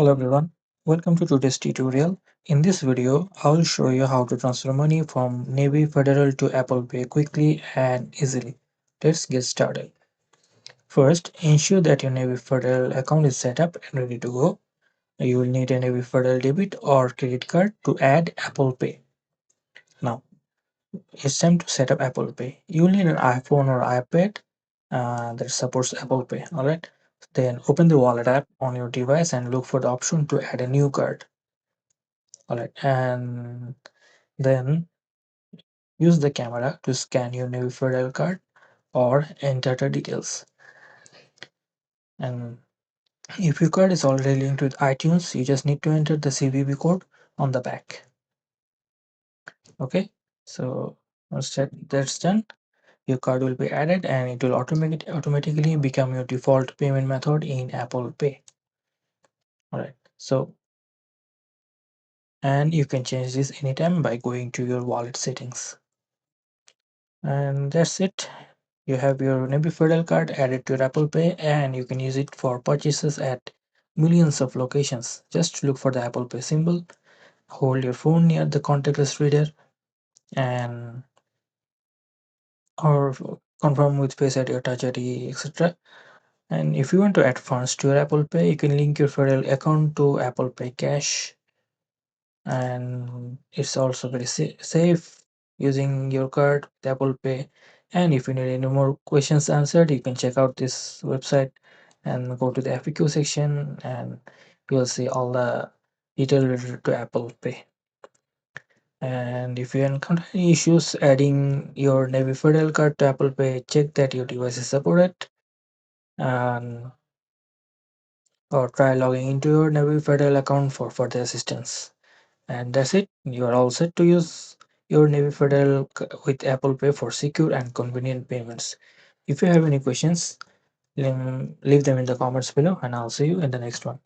Hello everyone, welcome to today's tutorial. In this video, I will show you how to transfer money from Navy Federal to Apple Pay quickly and easily. Let's get started. First, ensure that your Navy Federal account is set up and ready to go. You will need a Navy Federal debit or credit card to add Apple Pay. Now, it's time to set up Apple Pay. You will need an iPhone or iPad that supports Apple Pay. Alright, then open the wallet app on your device and look for the option to add a new card. Alright, and then use the camera to scan your new federal card or enter the details. And if your card is already linked with iTunes, you just need to enter the CVV code on the back. Okay, so once that's done, your card will be added and it will automatically become your default payment method in Apple Pay. Alright, so and you can change this anytime by going to your wallet settings. And that's it. You have your Nebi Federal card added to your Apple Pay and you can use it for purchases at millions of locations. Just look for the Apple Pay symbol, hold your phone near the contactless reader and or confirm with Face ID or Touch ID, etc. And if you want to add funds to your Apple Pay, you can link your Federal account to Apple Pay Cash, and it's also very safe using your card with Apple Pay. And if you need any more questions answered, you can check out this website and go to the FAQ section and you'll see all the detail related to Apple Pay. And if you encounter any issues adding your Navy Federal card to Apple Pay, check that your device is supported and or try logging into your Navy Federal account for further assistance. And that's it. You are all set to use your Navy Federal with Apple Pay for secure and convenient payments. If you have any questions, leave them in the comments below and I'll see you in the next one.